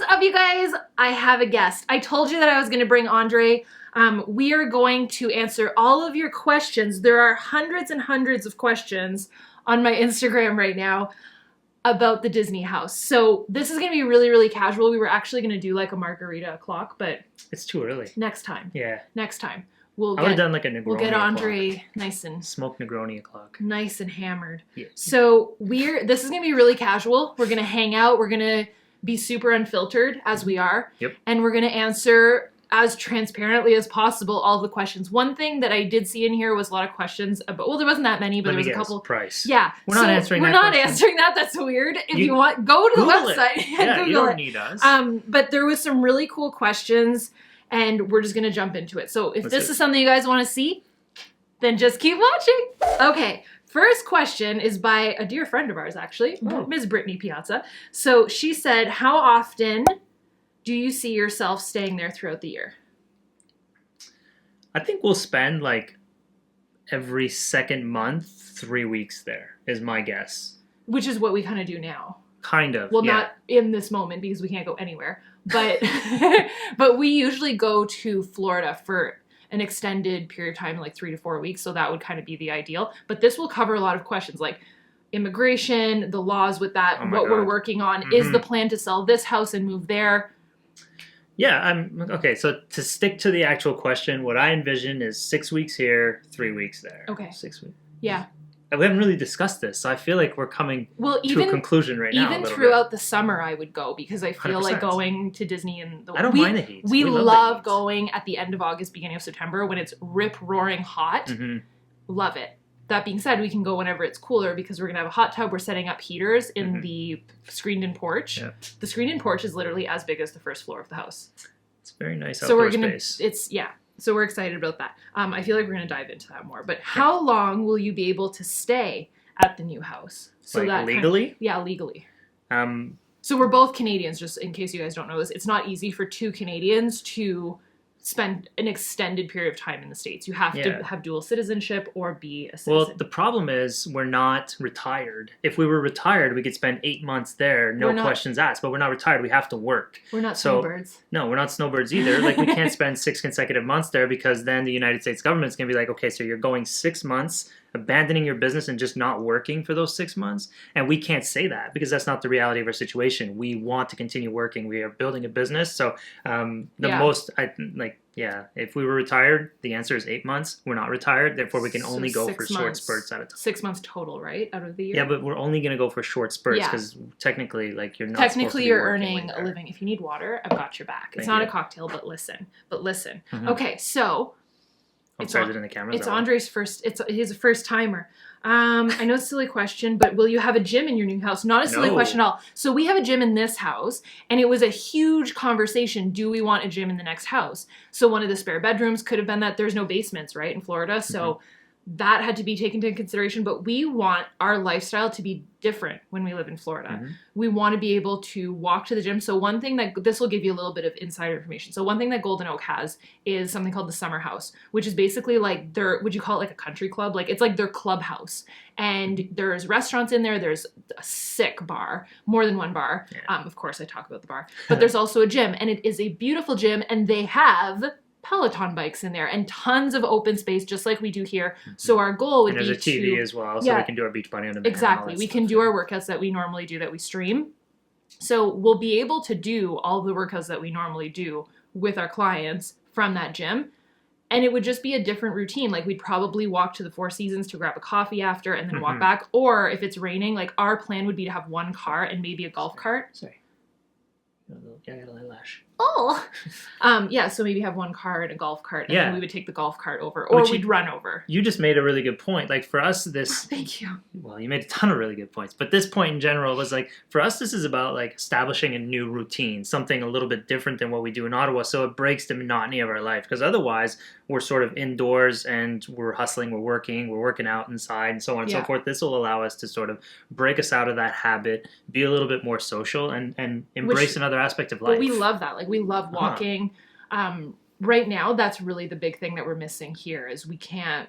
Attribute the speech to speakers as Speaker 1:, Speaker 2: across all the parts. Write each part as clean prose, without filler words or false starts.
Speaker 1: up, you guys? I have a guest. I told you that I was going to bring Andre. We are going to answer all of your questions. There are hundreds and hundreds of questions on my Instagram right now about the Disney house. So this is going to be really, really casual. We were actually going to do like a margarita o'clock, but
Speaker 2: it's too early.
Speaker 1: Next time.
Speaker 2: Yeah.
Speaker 1: Next time.
Speaker 2: I would have done like a Negroni.
Speaker 1: We'll get Andre
Speaker 2: o'clock.
Speaker 1: nice and
Speaker 2: smoked Negroni o'clock.
Speaker 1: Nice and hammered.
Speaker 2: Yeah.
Speaker 1: So this is going to be really casual. We're going to hang out. We're going to be super unfiltered as we are.
Speaker 2: Yep.
Speaker 1: And we're going to answer as transparently as possible all the questions. One thing that I did see in here was a lot of questions about, well, there wasn't that many, but there was a couple.
Speaker 2: Price.
Speaker 1: Yeah.
Speaker 2: We're not answering that.
Speaker 1: We're not answering that. That's weird. If you want, go to the website.
Speaker 2: Yeah,
Speaker 1: Google
Speaker 2: you don't need us.
Speaker 1: But there was some really cool questions, and we're just going to jump into it. So if this is something you guys want to see, then just keep watching. Okay. First question is by a dear friend of ours, actually, Ms. Brittany Piazza. So she said, how often do you see yourself staying there throughout the year?
Speaker 2: I think we'll spend like every second month, 3 weeks there, is my guess.
Speaker 1: Which is what we kind of do now.
Speaker 2: Kind of.
Speaker 1: Well, not in this moment because we can't go anywhere. But but we usually go to Florida for an extended period of time, like 3 to 4 weeks. So that would kind of be the ideal. But this will cover a lot of questions like immigration, the laws with that, what we're working on. Mm-hmm. Is the plan to sell this house and move there?
Speaker 2: Yeah, okay. So to stick to the actual question, what I envision is 6 weeks here, 3 weeks there.
Speaker 1: Okay.
Speaker 2: 6 weeks.
Speaker 1: Yeah.
Speaker 2: We haven't really discussed this, so I feel like we're coming to a conclusion right now.
Speaker 1: Even throughout the summer, I would go because I feel 100%. Like going to Disney in the.
Speaker 2: I don't mind the heat.
Speaker 1: We love going at the end of August, beginning of September when it's rip-roaring hot. Mm-hmm. Love it. That being said, we can go whenever it's cooler because we're going to have a hot tub. We're setting up heaters in the screened-in porch. Yeah. The screened-in porch is literally as big as the first floor of the house.
Speaker 2: It's very nice outdoor space.
Speaker 1: So we're excited about that. I feel like we're going to dive into that more. But how long will you be able to stay at the new house? So
Speaker 2: like
Speaker 1: that
Speaker 2: legally?
Speaker 1: Legally. So we're both Canadians, just in case you guys don't know this. It's not easy for two Canadians to spend an extended period of time in the States. You have to have dual citizenship or be a citizen.
Speaker 2: Well, the problem is we're not retired. If we were retired, we could spend 8 months there, no questions asked. But we're not retired. We have to work.
Speaker 1: We're not snowbirds.
Speaker 2: No, we're not snowbirds either. Like, we can't spend 6 consecutive months there because then the United States government's going to be like, okay, so you're going 6 months, abandoning your business and just not working for those 6 months. And we can't say that because that's not the reality of our situation. We want to continue working. We are building a business. So if we were retired, the answer is 8 months. We're not retired. Therefore, we can only go for short spurts at a time.
Speaker 1: 6 months total, right? Out of the year?
Speaker 2: Yeah, but we're only going to go for short spurts because technically, like, you're not
Speaker 1: Technically, you're earning a living. If you need water, I've got your back. It's not a cocktail, but listen. Mm-hmm. Okay, so...
Speaker 2: I'm sorry, is it in the camera?
Speaker 1: It's Andre's first. He's a first timer. I know it's a silly question, but will you have a gym in your new house? Not a silly question at all. So we have a gym in this house, and it was a huge conversation. Do we want a gym in the next house? So one of the spare bedrooms could have been that. There's no basements, right, in Florida. So that had to be taken into consideration. But we want our lifestyle to be different when we live in Florida. Mm-hmm. We want to be able to walk to the gym. So one thing that this will give you a little bit of insider information. So one thing that Golden Oak has is something called the Summer House, which is basically like would you call it like a country club? Like it's like their clubhouse. And there's restaurants in there. There's a sick bar, more than one bar. Yeah. Of course, I talk about the bar. But there's also a gym, and it is a beautiful gym, and they have Peloton bikes in there and tons of open space just like we do here. So our goal would be to...
Speaker 2: And there's a TV as well, so we can do our beach bunny on demand.
Speaker 1: Exactly. We can do our workouts that we normally do that we stream. So we'll be able to do all the workouts that we normally do with our clients from that gym. And it would just be a different routine. Like we'd probably walk to the Four Seasons to grab a coffee after and then walk back. Or if it's raining, like our plan would be to have one car and maybe a golf cart.
Speaker 2: Sorry. I got an eyelash.
Speaker 1: Oh! So maybe have one car and a golf cart, and then we would take the golf cart over, or we'd run over.
Speaker 2: You just made a really good point. Like, for us, this...
Speaker 1: Thank you.
Speaker 2: Well, you made a ton of really good points. But this point in general was like, for us, this is about, like, establishing a new routine, something a little bit different than what we do in Ottawa, so it breaks the monotony of our life. Because otherwise, we're sort of indoors, and we're hustling, we're working out inside, and so on and so forth. This will allow us to sort of break us out of that habit, be a little bit more social, and embrace another aspect of life.
Speaker 1: But we love that. Like, we love walking. Right now, that's really the big thing that we're missing here is we can't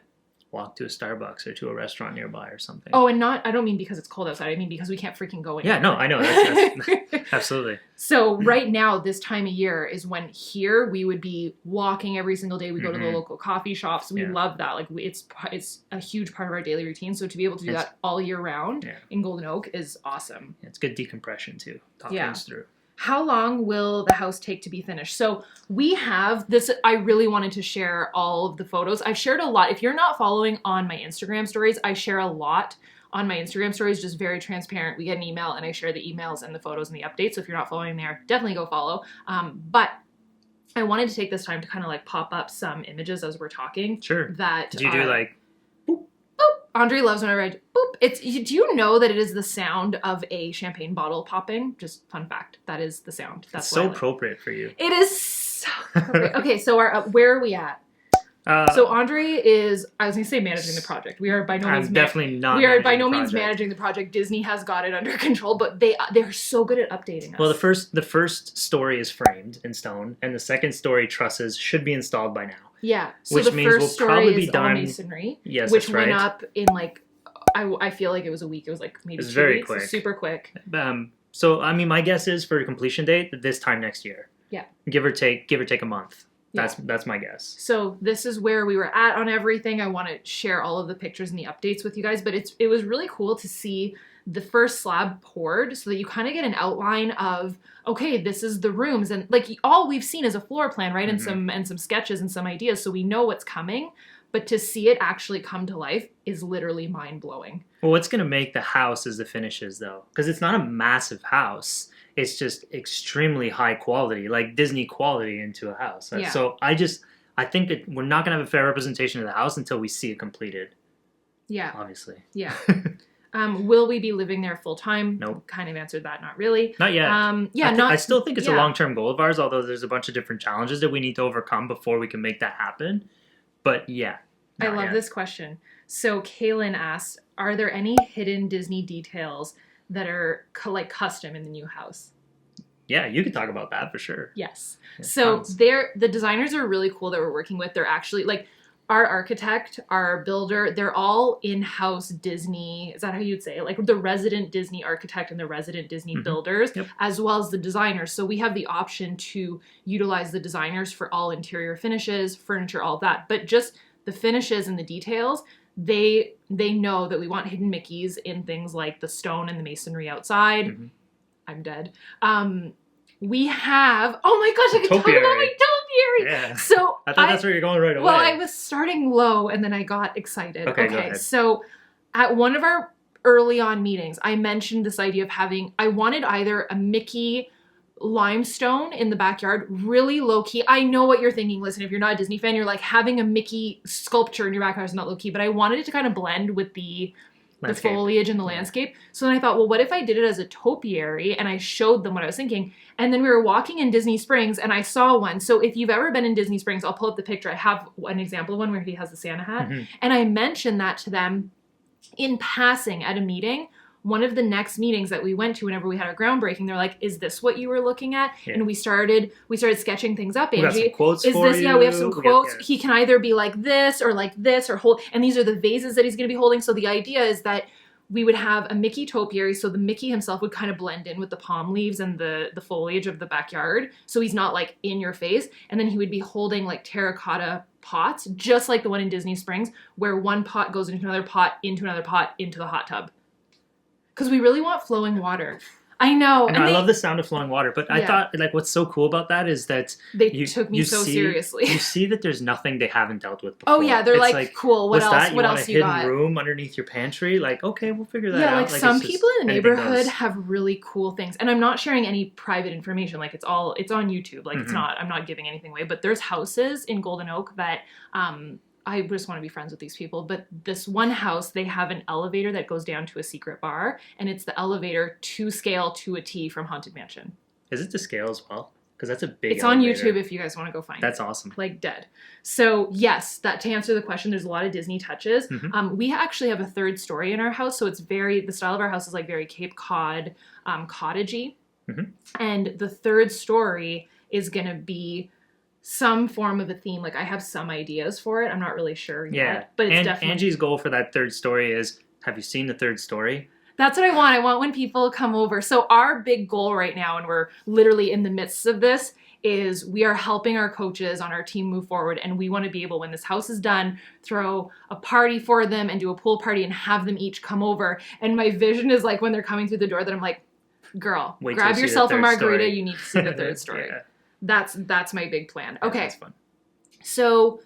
Speaker 2: walk to a Starbucks or to a restaurant nearby or something.
Speaker 1: Oh, and I don't mean because it's cold outside. I mean because we can't freaking go anywhere.
Speaker 2: Yeah, no, I know. That's absolutely.
Speaker 1: So right now, this time of year is when here we would be walking every single day. We go to the local coffee shops. We love that. Like it's a huge part of our daily routine. So to be able to do that all year round in Golden Oak is awesome.
Speaker 2: It's good decompression too. Talk things through.
Speaker 1: How long will the house take to be finished? So we have this, I really wanted to share all of the photos. I've shared a lot. If you're not following on my Instagram stories, I share a lot on my Instagram stories, just very transparent. We get an email and I share the emails and the photos and the updates. So if you're not following there, definitely go follow. But I wanted to take this time to kind of like pop up some images as we're talking.
Speaker 2: Sure.
Speaker 1: That
Speaker 2: did you do like
Speaker 1: Andre loves whenever I do boop. Do you know that it is the sound of a champagne bottle popping? Just fun fact. That is the sound. That's
Speaker 2: so appropriate for you.
Speaker 1: It is so appropriate. Okay, so where are we at? So Andre is, I was going to say managing the project. We are by no means
Speaker 2: definitely not.
Speaker 1: We are by no means managing the project. Disney has got it under control, but they're so good at updating us.
Speaker 2: Well, the first story is framed in stone, and the second story trusses should be installed by now.
Speaker 1: Yeah, so
Speaker 2: which
Speaker 1: the
Speaker 2: means
Speaker 1: first
Speaker 2: we'll
Speaker 1: story
Speaker 2: probably be
Speaker 1: is
Speaker 2: done.
Speaker 1: all masonry,
Speaker 2: Yes,
Speaker 1: which
Speaker 2: that's right.
Speaker 1: went up in like I feel like it was a week. It was like maybe 2
Speaker 2: very
Speaker 1: weeks.
Speaker 2: quick.
Speaker 1: Super quick.
Speaker 2: So I mean, my guess is for a completion date this time next year.
Speaker 1: Yeah.
Speaker 2: Give or take a month. That's my guess.
Speaker 1: So this is where we were at on everything. I want to share all of the pictures and the updates with you guys, but it was really cool to see the first slab poured so that you kind of get an outline of, okay, this is the rooms, and like all we've seen is a floor plan, right? And some sketches and some ideas, so we know what's coming. But to see it actually come to life is literally mind-blowing.
Speaker 2: Well, what's going to make the house is the finishes, though. Because it's not a massive house. It's just extremely high quality, like Disney quality into a house.
Speaker 1: Yeah.
Speaker 2: So I think that we're not going to have a fair representation of the house until we see it completed.
Speaker 1: Yeah.
Speaker 2: Obviously.
Speaker 1: Yeah. Will we be living there full-time?
Speaker 2: Nope.
Speaker 1: Kind of answered that. Not really.
Speaker 2: Not yet. I still think it's a
Speaker 1: yeah.
Speaker 2: long-term goal of ours, although there's a bunch of different challenges that we need to overcome before we can make that happen. But yeah.
Speaker 1: I love this question. So Kaylin asks, are there any hidden Disney details that are like custom in the new house?
Speaker 2: Yeah, you could talk about that for sure.
Speaker 1: Yes.
Speaker 2: Yeah,
Speaker 1: so the designers are really cool that we're working with. They're actually like our architect, our builder, they're all in-house Disney. Is that how you'd say it? Like the resident Disney architect and the resident Disney builders, as well as the designers. So we have the option to utilize the designers for all interior finishes, furniture, all that. But just the finishes and the details, they know that we want hidden Mickeys in things like the stone and the masonry outside. I'm dead. We have, oh my gosh, I can talk about my topiary.
Speaker 2: Yeah.
Speaker 1: So
Speaker 2: I thought that's where you're going right away.
Speaker 1: Well, I was starting low and then I got excited.
Speaker 2: Okay, go ahead.
Speaker 1: So at one of our early on meetings, I mentioned this idea of I wanted either a Mickey limestone in the backyard, really low key. I know what you're thinking. Listen, if you're not a Disney fan, you're like having a Mickey sculpture in your backyard is not low key, but I wanted it to kind of blend with the foliage and the landscape. So then I thought, well, what if I did it as a topiary and I showed them what I was thinking? And then we were walking in Disney Springs and I saw one. So if you've ever been in Disney Springs, I'll pull up the picture. I have an example of one where he has the Santa hat. And I mentioned that to them in passing at a meeting. One of the next meetings that we went to whenever we had our groundbreaking, they're like, is this what you were looking at? Yeah. And we started sketching things up. Angie,
Speaker 2: we got some quotes
Speaker 1: is
Speaker 2: for
Speaker 1: this,
Speaker 2: you.
Speaker 1: Yeah, we have some quotes. He can either be like this or hold, and these are the vases that he's going to be holding. So the idea is that we would have a Mickey topiary, so the Mickey himself would kind of blend in with the palm leaves and the foliage of the backyard, so he's not like in your face. And then he would be holding like terracotta pots, just like the one in Disney Springs, where one pot goes into another pot, into the hot tub. Because we really want flowing water. I know.
Speaker 2: I love the sound of flowing water, but I thought, like, what's so cool about that is that
Speaker 1: they took me so seriously.
Speaker 2: You see that there's nothing they haven't dealt with before.
Speaker 1: Oh yeah, they're like, cool. What else? What else you got?
Speaker 2: A hidden room underneath your pantry? Like, okay, we'll figure that out.
Speaker 1: Yeah, like some people in the neighborhood have really cool things, and I'm not sharing any private information. Like it's on YouTube. Like I'm not giving anything away. But there's houses in Golden Oak that I just want to be friends with these people. But this one house, they have an elevator that goes down to a secret bar, and it's the elevator to scale to a T from Haunted Mansion.
Speaker 2: Is it to scale as well? Because that's a big
Speaker 1: It's
Speaker 2: elevator.
Speaker 1: on YouTube if you guys want to go find it.
Speaker 2: That's awesome.
Speaker 1: Like dead. So yes, that to answer the question, there's a lot of Disney touches. We actually have a third story in our house, so it's the style of our house is like very Cape Cod, cottagey. And the third story is going to be some form of a theme. Like I have some ideas for it. I'm not really sure yet, but it's
Speaker 2: and
Speaker 1: definitely
Speaker 2: Angie's goal for that third story is, have you seen the third story?
Speaker 1: That's what I want. I want when people come over. So our big goal right now, and we're literally in the midst of this, is we are helping our coaches on our team move forward, and we want to be able, when this house is done, throw a party for them and do a pool party and have them each come over. And my vision is like when they're coming through the door that I'm like, girl, grab yourself a margarita.
Speaker 2: Story.
Speaker 1: You need to see the third story.
Speaker 2: Yeah.
Speaker 1: That's my big plan.
Speaker 2: Yeah,
Speaker 1: okay.
Speaker 2: That's fun.
Speaker 1: So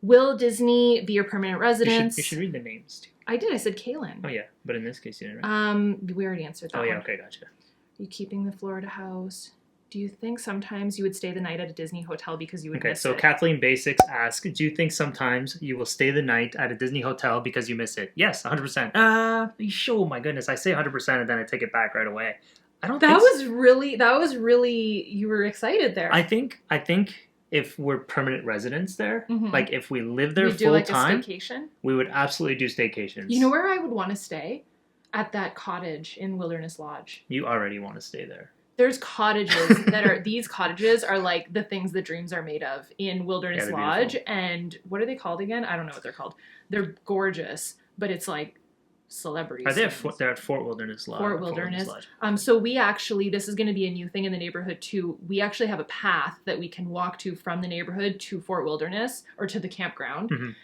Speaker 1: will Disney be your permanent residence?
Speaker 2: You should read the names too.
Speaker 1: I did. I said Kaylin.
Speaker 2: Oh yeah, but in this case you didn't. Right?
Speaker 1: We already answered that.
Speaker 2: Oh yeah,
Speaker 1: one.
Speaker 2: okay, gotcha.
Speaker 1: Are you keeping the Florida house? Do you think sometimes you would stay the night at a Disney hotel because you would miss it?
Speaker 2: Okay, so Kathleen Basics asks, do you think sometimes you will stay the night at a Disney hotel because you miss it? Yes, 100%. Oh my goodness, I say 100% and then I take it back right away. I don't think
Speaker 1: That was really, you were excited there.
Speaker 2: I think if we're permanent residents there, like if we live there
Speaker 1: we do
Speaker 2: full
Speaker 1: like
Speaker 2: time,
Speaker 1: a staycation.
Speaker 2: we would absolutely do staycations.
Speaker 1: You know where I would want to stay? At that cottage in Wilderness Lodge.
Speaker 2: You already want to stay there.
Speaker 1: There's cottages that are, these cottages are like the things that dreams are made of in Wilderness Lodge.
Speaker 2: Beautiful.
Speaker 1: And what are they called again? I don't know what they're called. They're gorgeous, but it's like celebrities.
Speaker 2: Are they they're at Fort Wilderness Lodge.
Speaker 1: Fort Wilderness. So we actually, this is going to be a new thing in the neighborhood too. We actually have a path that we can walk to from the neighborhood to Fort Wilderness or to the campground,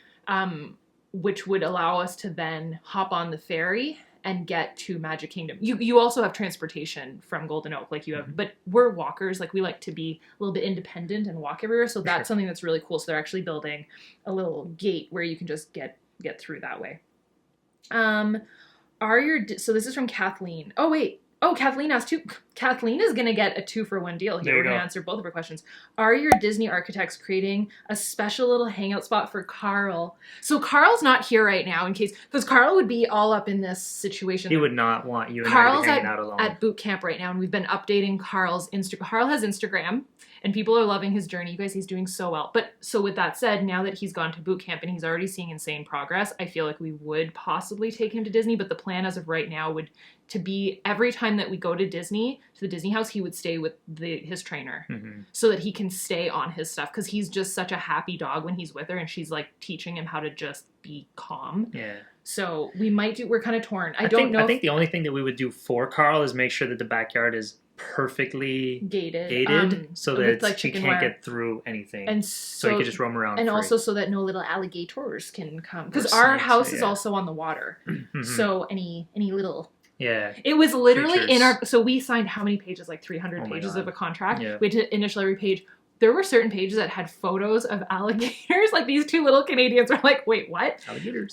Speaker 1: which would allow us to then hop on the ferry and get to Magic Kingdom. You also have transportation from Golden Oak, like you have, but we're walkers. Like we like to be a little bit independent and walk everywhere. So that's something that's really cool. So they're actually building a little gate where you can just get through that way. So this is from Kathleen. Oh, wait. Oh, Kathleen asked too. Kathleen is going to get a 2-for-1 deal here. We're going to answer both of her questions. Are your Disney architects creating a special little hangout spot for Karl? So Karl's not here right now because Karl would be all up in this situation.
Speaker 2: He would not want you and
Speaker 1: Karl's
Speaker 2: I to be hanging out alone.
Speaker 1: at boot camp right now, and we've been updating Karl's Instagram. Karl has Instagram, and people are loving his journey. You guys, he's doing so well. But so with that said, now that he's gone to boot camp and he's already seeing insane progress, I feel like we would possibly take him to Disney. But the plan as of right now would to be every time that we go to Disney, to the Disney house, he would stay with his trainer so that he can stay on his stuff because he's just such a happy dog when he's with her and she's like teaching him how to just be calm.
Speaker 2: Yeah.
Speaker 1: So we're kind of torn. I
Speaker 2: think the only thing that we would do for Karl is make sure that the backyard is perfectly gated so that like she can't get through anything. And so he could just roam around.
Speaker 1: And also so that no little alligators can come. Because our house is also on the water. So any little...
Speaker 2: Yeah.
Speaker 1: It was literally so we signed how many pages? Like 300 pages of a contract.
Speaker 2: Yeah.
Speaker 1: We had to initial every page. There were certain pages that had photos of alligators. Like these two little Canadians were like, wait, what?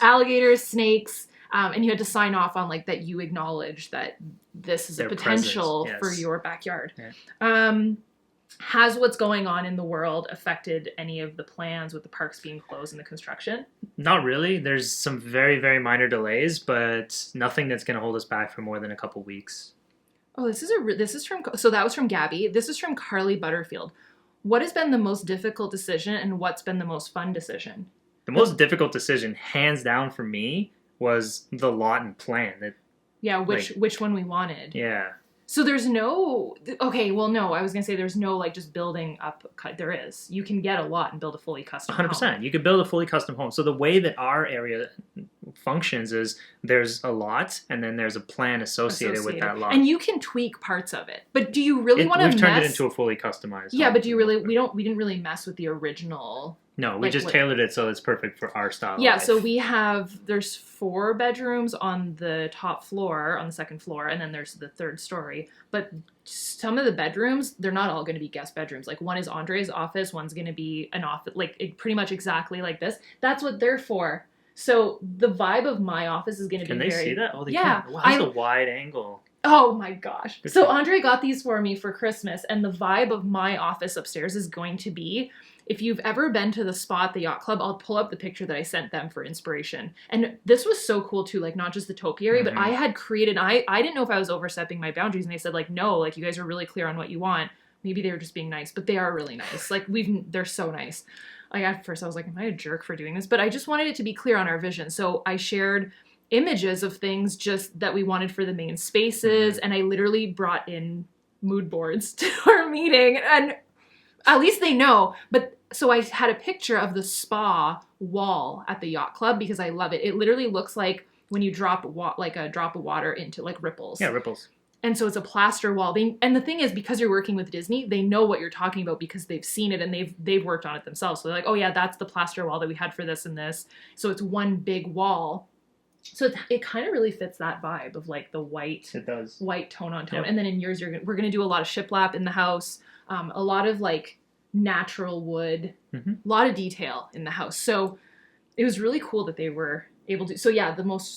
Speaker 1: Alligators, snakes. And you had to sign off on like that you acknowledge that this is a potential for your backyard. Yeah. Has what's going on in the world affected any of the plans with the parks being closed and the construction?
Speaker 2: Not really. There's some very, very minor delays, but nothing that's going to hold us back for more than a couple weeks.
Speaker 1: Oh, so that was from Gabby. This is from Carly Butterfield. What has been the most difficult decision and what's been the most fun decision?
Speaker 2: The most difficult decision, hands down for me, was the lot and plan.
Speaker 1: Which one we wanted.
Speaker 2: Yeah.
Speaker 1: So there's no, okay, well, no, I was going to say there's no, like, just building up, there is. You can get a lot and build a fully custom
Speaker 2: 100%.
Speaker 1: home.
Speaker 2: You could build a fully custom home. So the way that our area functions is there's a lot and then there's a plan associated with that lot.
Speaker 1: And you can tweak parts of it. But do you really want to mess?
Speaker 2: We've turned it into a fully customized home.
Speaker 1: But do you really, we didn't really mess with the original.
Speaker 2: No, we just tailored it so it's perfect for our style of life.
Speaker 1: So there's 4 bedrooms on the top floor, on the second floor, and then there's the third story. But some of the bedrooms, they're not all going to be guest bedrooms. Like one is Andre's office, one's going to be an office, pretty much exactly like this. That's what they're for. So the vibe of my office is going to be very...
Speaker 2: Can they see that? Oh, they
Speaker 1: can.
Speaker 2: Wow, that's a wide angle.
Speaker 1: Oh my gosh. So Andre got these for me for Christmas, and the vibe of my office upstairs is going to be... If you've ever been to the spa at the yacht club, I'll pull up the picture that I sent them for inspiration. And this was so cool too, like not just the topiary, but I had created, I didn't know if I was overstepping my boundaries, and they said like, no, like you guys are really clear on what you want. Maybe they were just being nice, but they are really nice. Like they're so nice. Like at first I was like, am I a jerk for doing this? But I just wanted it to be clear on our vision. So I shared images of things just that we wanted for the main spaces. And I literally brought in mood boards to our meeting, and At least they know. But so I had a picture of the spa wall at the yacht club because I love it. It literally looks like when you drop like a drop of water into like ripples.
Speaker 2: Yeah, ripples.
Speaker 1: And so it's a plaster wall. And the thing is, because you're working with Disney, they know what you're talking about because they've seen it and they've worked on it themselves. So they're like, oh yeah, that's the plaster wall that we had for this and this. So it's one big wall. So it kind of really fits that vibe of like the white.
Speaker 2: It does.
Speaker 1: White tone on tone.
Speaker 2: Yep.
Speaker 1: And then in yours, we're going to do a lot of shiplap in the house. A lot of like natural wood. A lot of detail in the house. So it was really cool that they were able to. So yeah, the most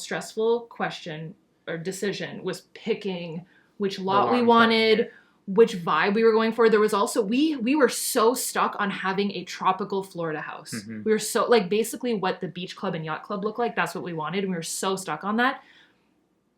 Speaker 1: stressful question or decision was picking which lot we wanted, which vibe we were going for. There was also, we were so stuck on having a tropical Florida house. We were so, like, basically what the beach club and yacht club looked like, that's what we wanted. And we were so stuck on that.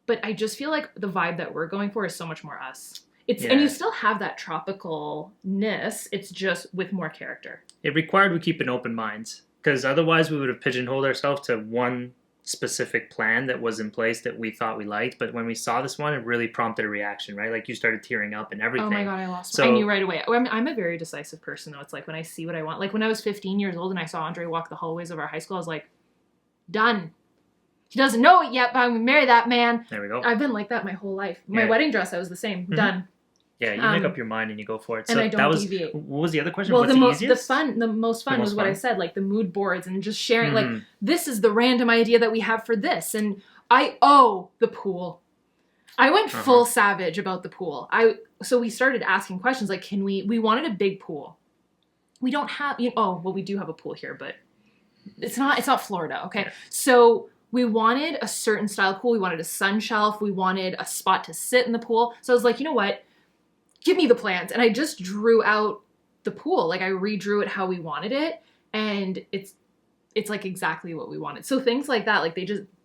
Speaker 1: But I just feel like the vibe that we're going for is so much more us. And you still have that tropicalness. It's just with more character. It
Speaker 2: required we keep an open mind, because otherwise we would have pigeonholed ourselves to one specific plan that was in place that we thought we liked. But when we saw this one, it really prompted a reaction, right? Like you started tearing up and everything.
Speaker 1: Oh my God, I lost I knew right away. I'm a very decisive person, though. It's like when I see what I want. Like when I was 15 years old and I saw Andre walk the hallways of our high school, I was like, done. He doesn't know it yet, but I'm going to marry that man.
Speaker 2: There we go.
Speaker 1: I've been like that my whole life. My wedding dress, I was the same. Done.
Speaker 2: Yeah, you make up your mind and you go for it.
Speaker 1: And
Speaker 2: so
Speaker 1: I don't deviate.
Speaker 2: What was the other question?
Speaker 1: Well,
Speaker 2: What's
Speaker 1: the most fun was what I said, like the mood boards and just sharing, like, this is the random idea that we have for this. And the pool. I went full savage about the pool. So we started asking questions like, we wanted a big pool. We don't have, we do have a pool here, but it's not Florida. Okay. Yeah. So we wanted a certain style pool. We wanted a sun shelf. We wanted a spot to sit in the pool. So I was like, you know what? Give me the plans. And I just drew out the pool. Like I redrew it how we wanted it. And it's like exactly what we wanted. So things like that, like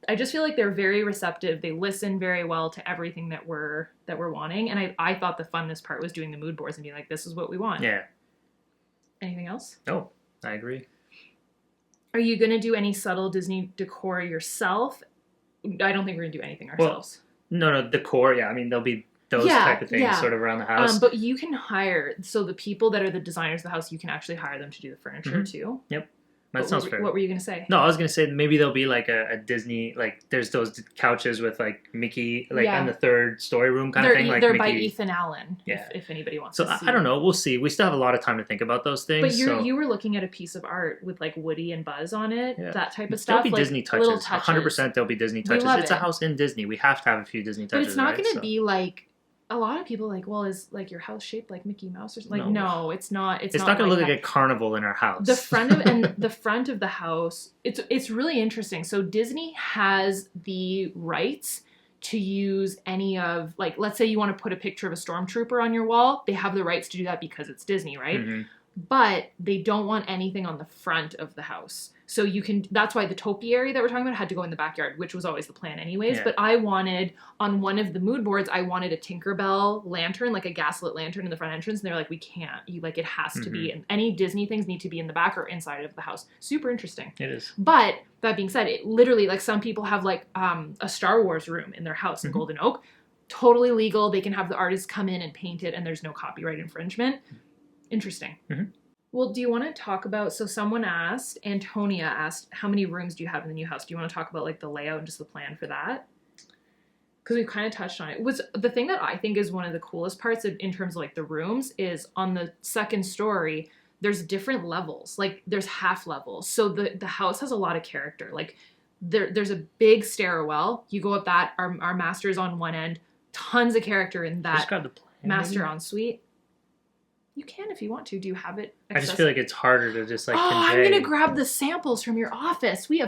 Speaker 1: I just feel like they're very receptive. They listen very well to everything that we're wanting. And I thought the funnest part was doing the mood boards and being like, this is what we want. Yeah. Anything else?
Speaker 2: No, I agree.
Speaker 1: Are you going to do any subtle Disney decor yourself? I don't think we're going to do anything ourselves.
Speaker 2: Well, no, decor. Yeah. I mean, there'll be those type of things sort of around the house.
Speaker 1: But you can hire, so the people that are the designers of the house, you can actually hire them to do the furniture too.
Speaker 2: Yep. That sounds fair.
Speaker 1: What were you going to say?
Speaker 2: No, I was going to say maybe there'll be like a Disney, like there's those couches with like Mickey, like in the third story room kind of thing. Like
Speaker 1: they're
Speaker 2: Mickey.
Speaker 1: By Ethan Allen, if anybody wants to see.
Speaker 2: So I don't know. We'll see. We still have a lot of time to think about those things.
Speaker 1: But you were looking at a piece of art with like Woody and Buzz on it, that type of stuff.
Speaker 2: There'll be
Speaker 1: like
Speaker 2: Disney touches. 100% there'll be Disney touches. It's a house in Disney. We have to have a few Disney touches.
Speaker 1: But it's not going to be like, a lot of people are like, well, is like your house shaped like Mickey Mouse or something? Like, no, it's not. It's not going to
Speaker 2: look like a carnival in our house.
Speaker 1: The front of the house, it's really interesting. So Disney has the rights to use any of, like, let's say you want to put a picture of a stormtrooper on your wall. They have the rights to do that because it's Disney, right? Mm-hmm. But they don't want anything on the front of the house. So that's why the topiary that we're talking about had to go in the backyard, which was always the plan anyways. Yeah. But I wanted, on one of the mood boards, I wanted a Tinkerbell lantern, like a gaslit lantern in the front entrance. And they're like, we can't. It has to be, and any Disney things need to be in the back or inside of the house. Super interesting.
Speaker 2: It is.
Speaker 1: But that being said, it literally, like some people have like a Star Wars room in their house in Golden Oak. Totally legal. They can have the artists come in and paint it and there's no copyright infringement. Interesting. Mm-hmm. Well, do you want to talk about, so someone asked, Antonia asked, how many rooms do you have in the new house? Do you want to talk about like the layout and just the plan for that? Because we've kind of touched on it. The thing that I think is one of the coolest parts in terms of like the rooms is on the second story, there's different levels. Like there's half levels. So the house has a lot of character. Like there's a big stairwell. You go up that, our master's on one end, tons of character in that master ensuite. You can if you want to. Do you have it accessible?
Speaker 2: I just feel like it's harder to just like convey.
Speaker 1: I'm going to grab the samples from your office. We're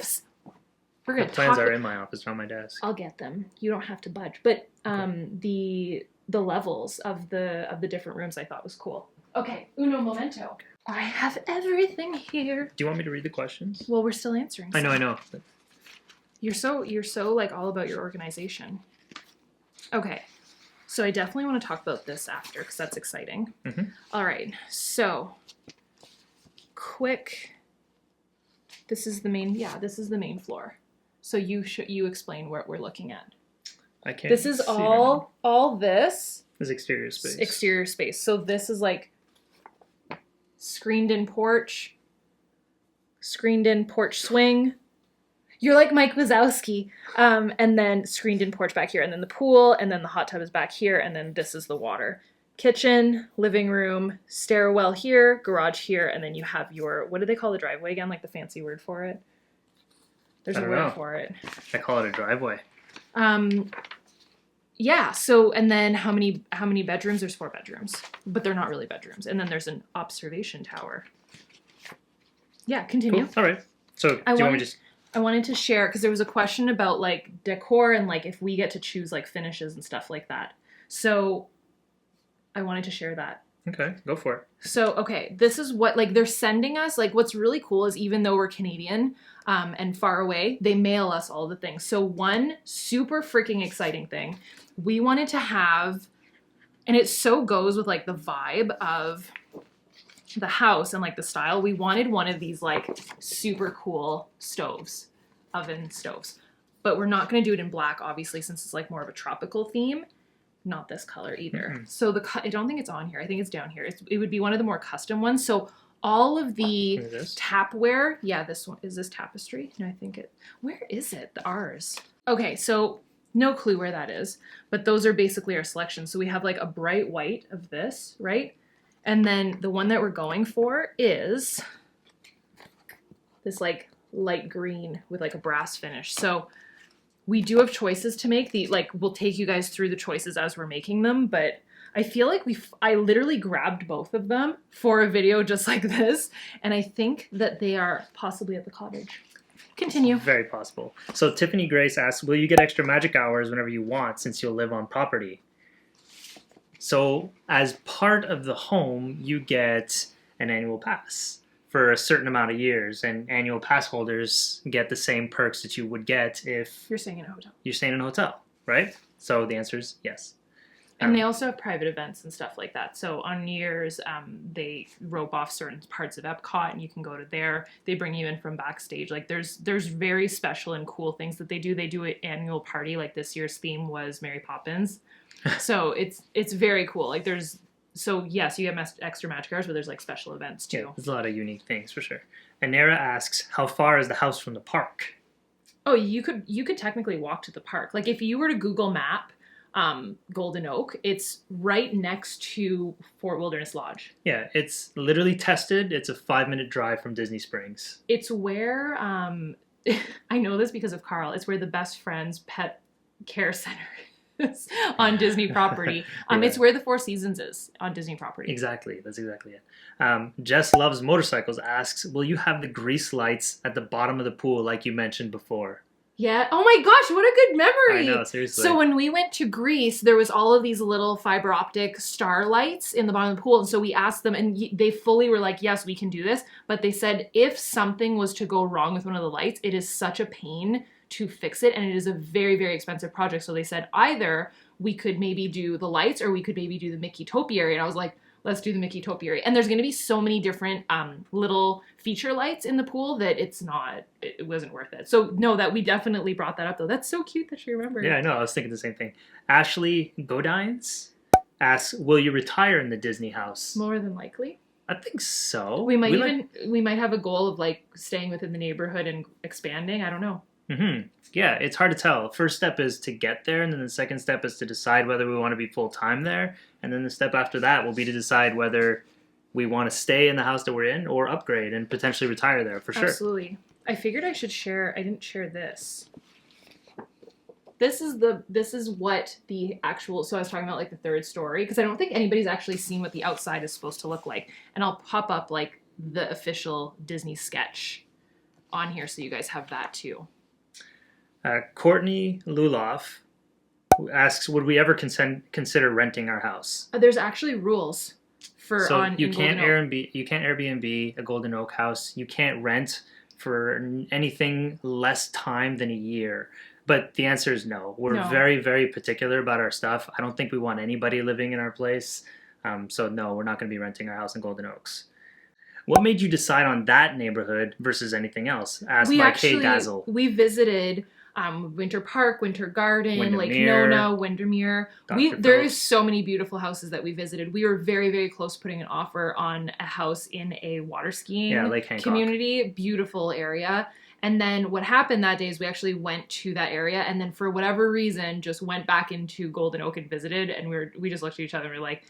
Speaker 1: going to
Speaker 2: plans are in my office, on my desk.
Speaker 1: I'll get them. You don't have to budge. But the levels of the different rooms I thought was cool. Okay, uno momento. I have everything here.
Speaker 2: Do you want me to read the questions?
Speaker 1: Well, we're still answering.
Speaker 2: I know.
Speaker 1: You're so like all about your organization. Okay. So I definitely want to talk about this after because that's exciting. Mm-hmm. All right. So quick. This is the main floor. So you explain what we're looking at.
Speaker 2: I can't.
Speaker 1: This is all this
Speaker 2: is exterior space.
Speaker 1: Exterior space. So this is like screened-in porch, screened-in porch swing. You're like Mike Wazowski. And then screened-in porch back here, and then the pool, and then the hot tub is back here, and then this is the water. Kitchen, living room, stairwell here, garage here, and then you have your, what do they call the driveway again? Like the fancy word for it? There's a word for it.
Speaker 2: I call it a driveway.
Speaker 1: Yeah, so, and then how many bedrooms? There's 4 bedrooms, but they're not really bedrooms. And then there's an observation tower. Yeah, continue.
Speaker 2: Cool. All right. So, do you want me to just...
Speaker 1: I wanted to share, because there was a question about, like, decor and, like, if we get to choose, like, finishes and stuff like that. So, I wanted to share that.
Speaker 2: Okay, go for it.
Speaker 1: So, okay, this is what, like, they're sending us, like, what's really cool is even though we're Canadian and far away, they mail us all the things. So one super freaking exciting thing, we wanted to have, and it so goes with, like, the vibe of the house and, like, the style, we wanted one of these, like, super cool stoves, oven stoves. But we're not going to do it in black, obviously, since it's, like, more of a tropical theme. Not this color either. Mm-hmm. So I don't think it's on here. I think it's down here. It would be one of the more custom ones. So all of the tapware. Yeah, this one. Is this tapestry? No, I think it. Where is it? Ours. Okay, so no clue where that is. But those are basically our selections. So we have like a bright white of this, right? And then the one that we're going for is this like light green with like a brass finish. So we do have choices to make. We'll take you guys through the choices as we're making them, but I feel like I literally grabbed both of them for a video just like this, and I think that they are possibly at the cottage. Continue.
Speaker 2: It's very possible. So Tiffany Grace asks, will you get extra magic hours whenever you want since you'll live on property? So as part of the home, you get an annual pass for a certain amount of years, and annual pass holders get the same perks that you would get if
Speaker 1: you're staying in a hotel.
Speaker 2: You're staying in a hotel, right? So the answer is yes.
Speaker 1: And they also have private events and stuff like that. So on New Year's, they rope off certain parts of Epcot, and you can go to there. They bring you in from backstage. Like there's very special and cool things that they do. They do an annual party. Like this year's theme was Mary Poppins. So it's very cool. Like so yes, you get extra magic hours, but there's like special events too.
Speaker 2: Yeah, there's a lot of unique things for sure. And Nara asks, how far is the house from the park?
Speaker 1: Oh, you could technically walk to the park. Like if you were to Google Map Golden Oak, it's right next to Fort Wilderness Lodge.
Speaker 2: Yeah, it's literally tested. It's a 5-minute drive from Disney Springs.
Speaker 1: It's where I know this because of Karl. It's where the Best Friends Pet Care Center on Disney property.
Speaker 2: Yeah.
Speaker 1: It's where the Four Seasons is on Disney property.
Speaker 2: Exactly. That's exactly it. Jess Loves Motorcycles asks, will you have the grease lights at the bottom of the pool like you mentioned before?
Speaker 1: Yeah. Oh my gosh, what a good memory.
Speaker 2: I know, seriously.
Speaker 1: So when we went to Greece, there was all of these little fiber optic star lights in the bottom of the pool. And so we asked them, and they fully were like, yes, we can do this. But they said if something was to go wrong with one of the lights, it is such a pain to fix it, and it is a very, very expensive project. So they said either we could maybe do the lights or we could maybe do the Mickey Topiary. And I was like, let's do the Mickey Topiary. And there's going to be so many different little feature lights in the pool that it wasn't worth it. So no, that we definitely brought that up though. That's so cute that she remembered.
Speaker 2: Yeah, I know. I was thinking the same thing. Ashley Godines asks, will you retire in the Disney house?
Speaker 1: More than likely.
Speaker 2: I think so.
Speaker 1: We might have a goal of like staying within the neighborhood and expanding. I don't know.
Speaker 2: Mm-hmm. Yeah, it's hard to tell. First step is to get there, and then the second step is to decide whether we want to be full-time there, and then the step after that will be to decide whether we want to stay in the house that we're in or upgrade and potentially retire there, for sure.
Speaker 1: Absolutely. I figured I should share. I didn't share this. This is what the actual, so I was talking about like the third story, because I don't think anybody's actually seen what the outside is supposed to look like. And I'll pop up like the official Disney sketch on here so you guys have that too.
Speaker 2: Courtney Luloff asks, would we ever consider renting our house?
Speaker 1: There's actually rules for
Speaker 2: so
Speaker 1: on
Speaker 2: you can't Airbnb a Golden Oak house. You can't rent for anything less time than a year. But the answer is no. We're very, very particular about our stuff. I don't think we want anybody living in our place. So no, we're not going to be renting our house in Golden Oaks. What made you decide on that neighborhood versus anything else? Asked by Kay Dazzle.
Speaker 1: We visited Winter Park, Winter Garden, Lake
Speaker 2: Windermere,
Speaker 1: Nona, Windermere. There is so many beautiful houses that we visited. We were very, very close to putting an offer on a house in a water skiing community. Beautiful area. And then what happened that day is we actually went to that area, and then for whatever reason just went back into Golden Oak and visited, and we just looked at each other and we were like,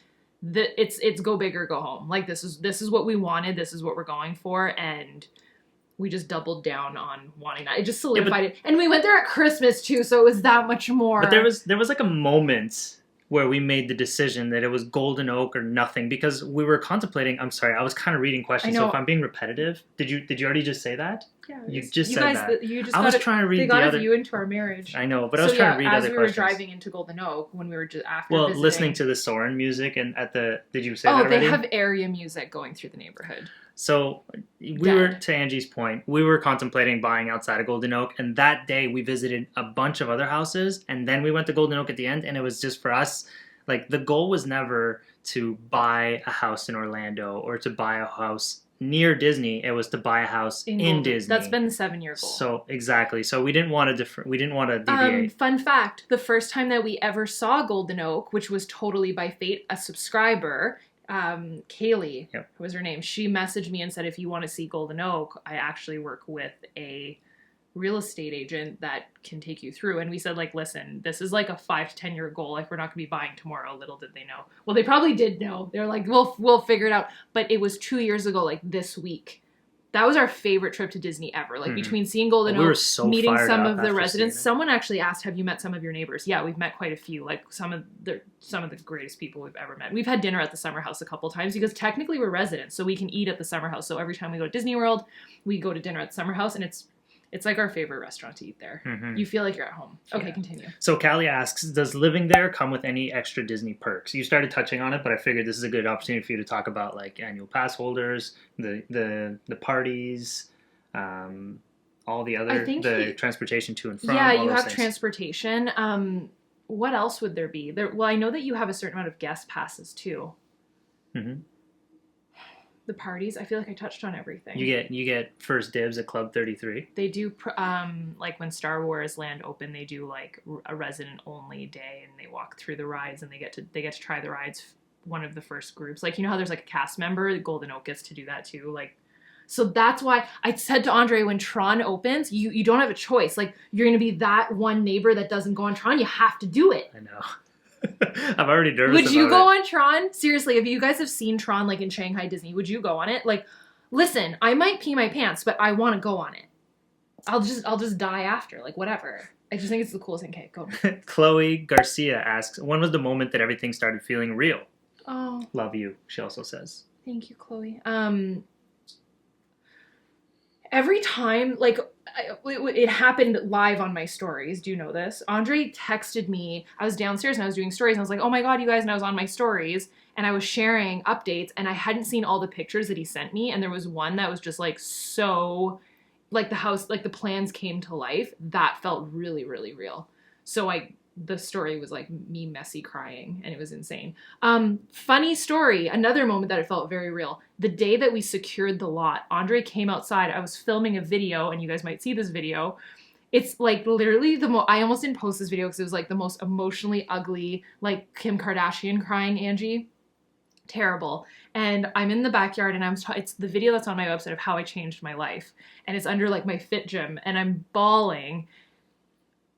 Speaker 1: it's go big or go home. Like this is what we wanted, this is what we're going for, and we just doubled down on wanting that. It just solidified it. And we went there at Christmas too, so it was that much more.
Speaker 2: But there was like a moment where we made the decision that it was Golden Oak or nothing, because we were contemplating. I'm sorry, I was kind of reading questions, so if I'm being repetitive, did you already just say that?
Speaker 1: Yeah,
Speaker 2: you just said that. I was trying to read
Speaker 1: the other. They got you into our marriage.
Speaker 2: I know, but I was trying to read other questions.
Speaker 1: As we were driving into Golden Oak, when we were just after visiting,
Speaker 2: listening to the Soren music, and did you say that already?
Speaker 1: Oh, they have area music going through the neighborhood.
Speaker 2: So we were, to Angie's point, we were contemplating buying outside of Golden Oak, and that day we visited a bunch of other houses, and then we went to Golden Oak at the end, and it was just for us, like the goal was never to buy a house in Orlando or to buy a house near Disney. It was to buy a house in Disney.
Speaker 1: That's been the 7-year goal.
Speaker 2: So exactly. So we didn't want to deviate.
Speaker 1: Fun fact, the first time that we ever saw Golden Oak, which was totally by fate, a subscriber, Kaylee, who was her name, she messaged me and said, if you want to see Golden Oak, I actually work with a real estate agent that can take you through. And we said, like, listen, this is like a 5 to 10 year goal. Like, we're not gonna be buying tomorrow. Little did they know. Well, they probably did know. They're like, we'll figure it out. But it was 2 years ago, like this week. That was our favorite trip to Disney ever. Like between seeing Golden Oak, meeting some of the residents. Someone actually asked, have you met some of your neighbors? Yeah, we've met quite a few. Like some of the greatest people we've ever met. We've had dinner at the summer house a couple times because technically we're residents, so we can eat at the summer house. So every time we go to Disney World, we go to dinner at the summer house, and it's like our favorite restaurant to eat there. You feel like you're at home. Okay, continue.
Speaker 2: So Callie asks, does living there come with any extra Disney perks? You started touching on it, but I figured this is a good opportunity for you to talk about like annual pass holders, the parties, all the other, the transportation to and from.
Speaker 1: Yeah, you have transportation. What else would there be? Well, I know that you have a certain amount of guest passes too. The parties, I feel like I touched on everything.
Speaker 2: You get first dibs at Club 33.
Speaker 1: They do like when Star Wars Land opened, they do like a resident only day, and they walk through the rides, and they get to try the rides. One of the first groups, like, you know how there's like a cast member, Golden Oak gets to do that too. Like, so that's why I said to Andre, when Tron opens, you don't have a choice. Like, you're gonna be that one neighbor that doesn't go on Tron. You have to do it.
Speaker 2: I know. I'm already nervous.
Speaker 1: Would you go on Tron? Seriously, if you guys have seen Tron like in Shanghai Disney, would you go on it? Like, listen, I might pee my pants, but I want to go on it. I'll just die after, like, whatever. I just think it's the coolest thing. Okay, go.
Speaker 2: Chloe Garcia asks, when was the moment that everything started feeling real?
Speaker 1: Oh.
Speaker 2: Love you, she also says.
Speaker 1: Thank you, Chloe. Every time, like, it happened live on my stories. Do you know this? Andre texted me. I was downstairs and I was doing stories. And I was like, oh my God, you guys. And I was on my stories and I was sharing updates. And I hadn't seen all the pictures that he sent me. And there was one that was just like so, like the house, like the plans came to life. That felt really, really real. So the story was like me messy crying, and it was insane. Funny story, another moment that it felt very real. The day that we secured the lot, Andre came outside. I was filming a video, and you guys might see this video. It's like literally I almost didn't post this video because it was like the most emotionally ugly, like Kim Kardashian crying Angie. Terrible. And I'm in the backyard, and it's the video that's on my website of how I changed my life. And it's under like my fit gym, and I'm bawling.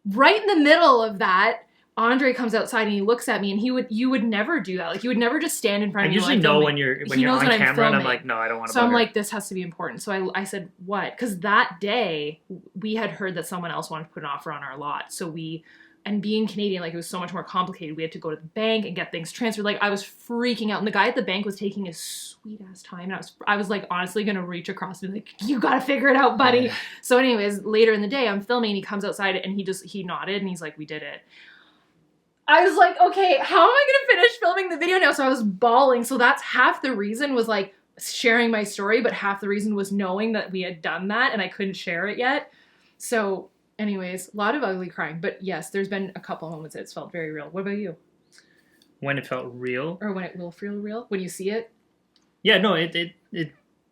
Speaker 1: Right in the middle of that, Andre comes outside and he looks at me, and you would never do that. Like, you would never just stand in front of me.
Speaker 2: I usually know when you're on camera, and I'm like, no, I don't want to.
Speaker 1: So I'm like, this has to be important. So I said, what? Because that day we had heard that someone else wanted to put an offer on our lot. So and being Canadian, like, it was so much more complicated. We had to go to the bank and get things transferred. Like, I was freaking out. And the guy at the bank was taking his sweet ass time. And I was like, honestly going to reach across and be like, you got to figure it out, buddy. Yeah. So anyways, later in the day, I'm filming, and he comes outside and he nodded and he's like, we did it. I was like, okay, how am I going to finish filming the video now? So I was bawling. So that's half the reason was like sharing my story, but half the reason was knowing that we had done that and I couldn't share it yet. So anyways, a lot of ugly crying. But yes, there's been a couple moments that it's felt very real. What about you?
Speaker 2: When it felt real?
Speaker 1: Or when it will feel real? When you see it?
Speaker 2: Yeah, no, it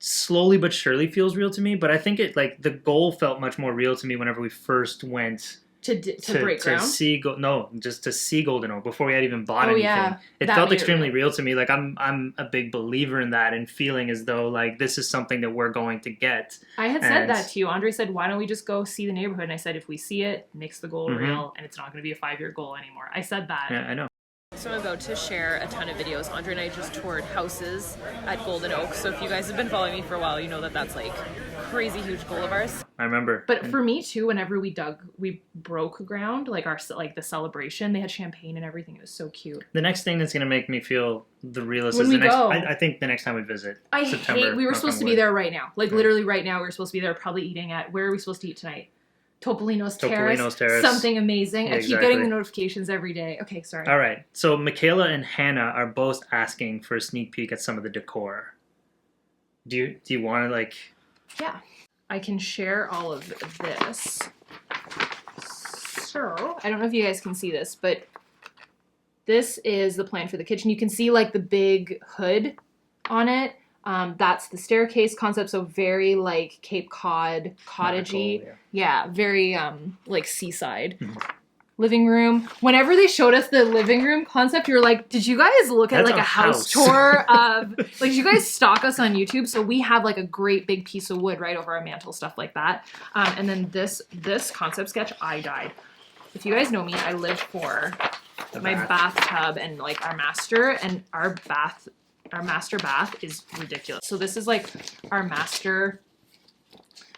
Speaker 2: slowly but surely feels real to me. But I think it like the goal felt much more real to me whenever we first went
Speaker 1: to break ground.
Speaker 2: Just to see Golden Oak before we had even bought
Speaker 1: Oh,
Speaker 2: anything.
Speaker 1: yeah.
Speaker 2: It
Speaker 1: That
Speaker 2: felt
Speaker 1: made it
Speaker 2: extremely
Speaker 1: real.
Speaker 2: real to me. Like I'm a big believer in that and feeling as though like this is something that we're going to get.
Speaker 1: I had said
Speaker 2: And-
Speaker 1: that to you. Andre said, "Why don't we just go see the neighborhood?" And I said, "If we see it, makes the goal real, and it's not going to be a 5-year goal anymore." I said that.
Speaker 2: Yeah, I know.
Speaker 1: So I'm about to share a ton of videos. Andre and I just toured houses at Golden Oak. So if you guys have been following me for a while, you know that that's like crazy huge goal of ours.
Speaker 2: I remember.
Speaker 1: But for me too, whenever we broke ground, like the celebration, they had champagne and everything. It was so cute.
Speaker 2: The next thing that's going to make me feel the realest
Speaker 1: When
Speaker 2: is
Speaker 1: we
Speaker 2: the next.
Speaker 1: go.
Speaker 2: I think the next time we visit. September.
Speaker 1: We were
Speaker 2: knock
Speaker 1: supposed
Speaker 2: on
Speaker 1: to be
Speaker 2: wood.
Speaker 1: there right now. Like
Speaker 2: Yeah.
Speaker 1: literally right now, we were supposed to be there probably eating at, where are we supposed to eat tonight? Topolino's
Speaker 2: Topolino's Terrace.
Speaker 1: Something amazing.
Speaker 2: Yeah,
Speaker 1: I keep getting the notifications every day. Okay, sorry.
Speaker 2: All right. So Michaela and Hannah are both asking for a sneak peek at some of the decor. Do you want to like?
Speaker 1: Yeah. I can share all of this. So, I don't know if you guys can see this, but this is the plan for the kitchen. You can see like the big hood on it. That's the staircase concept, so very like Cape Cod cottagey.
Speaker 2: Nautical,
Speaker 1: Yeah, very like seaside.
Speaker 2: Mhm.
Speaker 1: Living room. Whenever they showed us the living room concept, you were like, did you guys look at
Speaker 2: That's
Speaker 1: like
Speaker 2: a
Speaker 1: a house
Speaker 2: house.
Speaker 1: tour of like, did you guys stalk us on YouTube? So we have like a great big piece of wood right over our mantle, stuff like that. And then this concept sketch, I died. If you guys know me, I live for my bathtub and like our master, and our master bath is ridiculous. So this is like our master.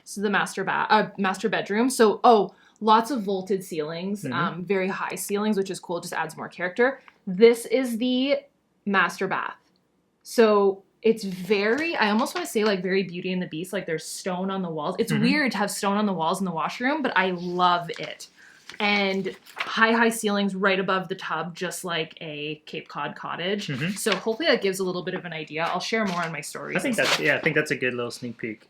Speaker 1: This is the master bedroom. So lots of vaulted ceilings, very high ceilings, which is cool. Just adds more character. This is the master bath. So it's very, I almost want to say like very Beauty and the Beast. Like there's stone on the walls. It's weird to have stone on the walls in the washroom, but I love it. And high ceilings right above the tub, just like a Cape Cod cottage. So hopefully that gives a little bit of an idea. I'll share more on my stories.
Speaker 2: I think that's a good little sneak peek.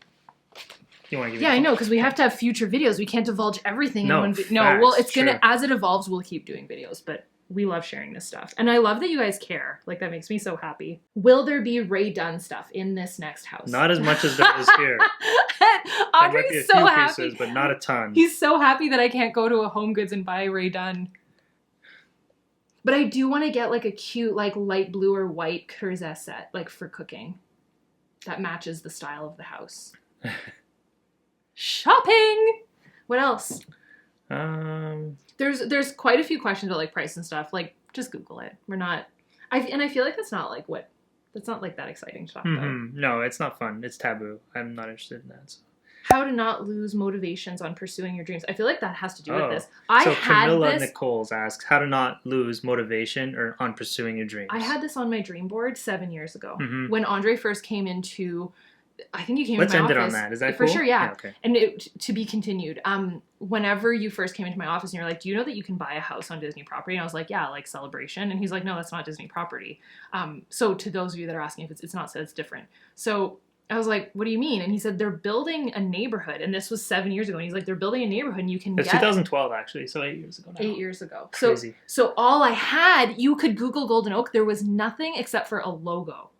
Speaker 2: You want to give
Speaker 1: Yeah, I know, because we have to have future videos. We can't divulge everything
Speaker 2: No,
Speaker 1: in one video.
Speaker 2: facts,
Speaker 1: No, well, it's
Speaker 2: true.
Speaker 1: gonna, as it evolves, we'll keep doing videos, but we love sharing this stuff. And I love that you guys care. Like, that makes me so happy. Will there be Ray Dunn stuff in this next house?
Speaker 2: Not as much as there is here. There might be a
Speaker 1: Audrey's so
Speaker 2: few
Speaker 1: happy.
Speaker 2: pieces, but not a ton.
Speaker 1: He's so happy that I can't go to a Home Goods and buy Ray Dunn. But I do want to get like a cute, like light blue or white Curzet set, like for cooking. That matches the style of the house. Shopping! What else? There's quite a few questions about like price and stuff. Like, just Google it. We're not. I feel like that's not like that exciting to talk about.
Speaker 2: No, it's not fun. It's taboo. I'm not interested in that. So.
Speaker 1: How to not lose motivations on pursuing your dreams. I feel like that has to do with this.
Speaker 2: So Camilla Nichols asks how to not lose motivation or on pursuing your dreams.
Speaker 1: I had this on my dream board 7 years ago when Andre first came into. I think you came
Speaker 2: Let's
Speaker 1: into my
Speaker 2: end
Speaker 1: office.
Speaker 2: it on that. Is that
Speaker 1: for
Speaker 2: cool?
Speaker 1: sure? Yeah.
Speaker 2: Okay.
Speaker 1: And to be continued. Whenever you first came into my office and you're like, do you know that you can buy a house on Disney property? And I was like, yeah, like Celebration. And he's like, no, that's not Disney property. So to those of you that are asking if it's not, so it's different. So I was like, what do you mean? And he said, they're building a neighborhood. And this was 7 years ago. And he's like, they're building a neighborhood and you can
Speaker 2: It's
Speaker 1: get
Speaker 2: 2012 actually, so 8 years ago now.
Speaker 1: 8 years ago.
Speaker 2: Crazy.
Speaker 1: So all I had, you could Google Golden Oak. There was nothing except for a logo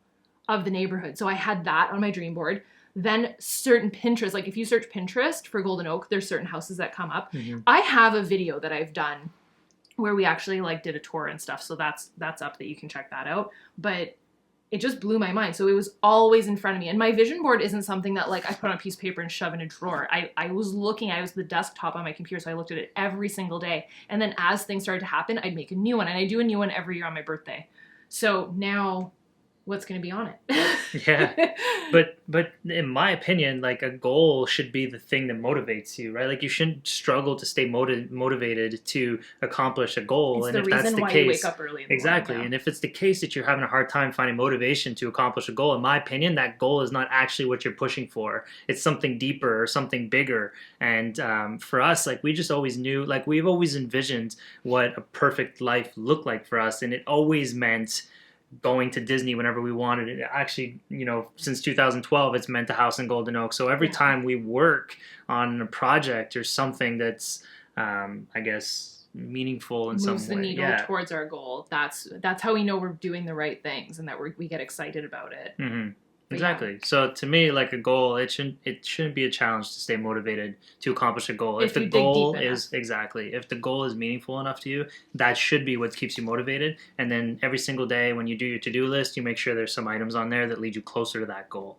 Speaker 1: of the neighborhood. So I had that on my dream board. Then certain Pinterest, like if you search Pinterest for Golden Oak, there's certain houses that come up. I have a video that I've done where we actually like did a tour and stuff. So that's up that you can check that out. But it just blew my mind. So it was always in front of me. And my vision board isn't something that like I put on a piece of paper and shove in a drawer. I was the desktop on my computer. So I looked at it every single day. And then as things started to happen, I'd make a new one. And I do a new one every year on my birthday. So now what's going to be on it?
Speaker 2: Yeah. But in my opinion, like a goal should be the thing that motivates you, right? Like you shouldn't struggle to stay motivated to accomplish a goal.
Speaker 1: It's
Speaker 2: and
Speaker 1: the
Speaker 2: if that's
Speaker 1: reason
Speaker 2: the
Speaker 1: why
Speaker 2: case,
Speaker 1: you wake up early in the
Speaker 2: exactly.
Speaker 1: morning,
Speaker 2: And if it's the case that you're having a hard time finding motivation to accomplish a goal, in my opinion, that goal is not actually what you're pushing for. It's something deeper or something bigger. And for us, like we just always knew, like we've always envisioned what a perfect life looked like for us. And it always meant going to Disney whenever we wanted it. Actually, since 2012, it's meant a house in Golden Oak. So every time we work on a project or something that's, I guess, meaningful in some way.
Speaker 1: Moves the needle towards our goal. That's how we know we're doing the right things and that we get excited about it.
Speaker 2: Exactly. So to me, like a goal, it shouldn't be a challenge to stay motivated to accomplish a goal.
Speaker 1: If
Speaker 2: If the
Speaker 1: you dig
Speaker 2: goal
Speaker 1: deep
Speaker 2: is if the goal is meaningful enough to you, that should be what keeps you motivated. And then every single day when you do your to-do list, you make sure there's some items on there that lead you closer to that goal.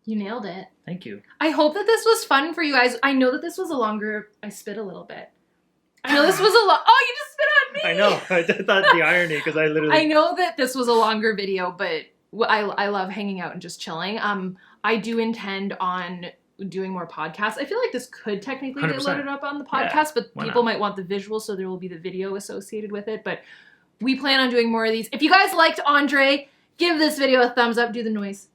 Speaker 1: You nailed it.
Speaker 2: Thank you.
Speaker 1: I hope that this was fun for you guys. I know that this was a longer... I spit a little bit. I know this was a lot... Oh, you just spit on me!
Speaker 2: I know. I thought the irony, because I literally...
Speaker 1: I know that this was a longer video, but I love hanging out and just chilling. I do intend on doing more podcasts. I feel like this could technically get
Speaker 2: 100%.
Speaker 1: loaded up on the podcast, but
Speaker 2: why
Speaker 1: people
Speaker 2: not?
Speaker 1: might want the visual, so there will be the video associated with it. But we plan on doing more of these. If you guys liked Andre, give this video a thumbs up. Do the noise.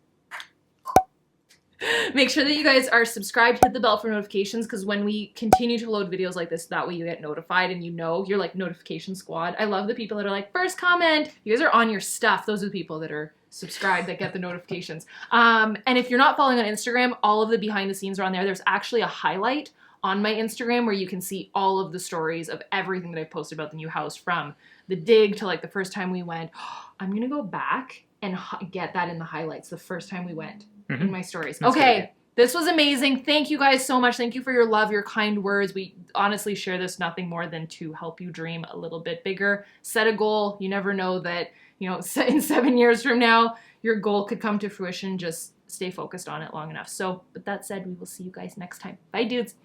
Speaker 1: Make sure that you guys are subscribed, hit the bell for notifications, because when we continue to load videos like this, that way you get notified and you're like notification squad. I love the people that are like, first comment. You guys are on your stuff. Those are the people that are subscribed that get the notifications. And if you're not following on Instagram, all of the behind the scenes are on there. There's actually a highlight on my Instagram where you can see all of the stories of everything that I've posted about the new house, from the dig to like the first time we went. I'm going to go back and get that in the highlights, the first time we went. In my stories.
Speaker 2: That's
Speaker 1: okay, this was amazing. Thank you guys so much. Thank you for your love, your kind words. We honestly share this nothing more than to help you dream a little bit bigger. Set a goal. You never know that, in 7 years from now, your goal could come to fruition. Just stay focused on it long enough. So with that said, we will see you guys next time. Bye, dudes.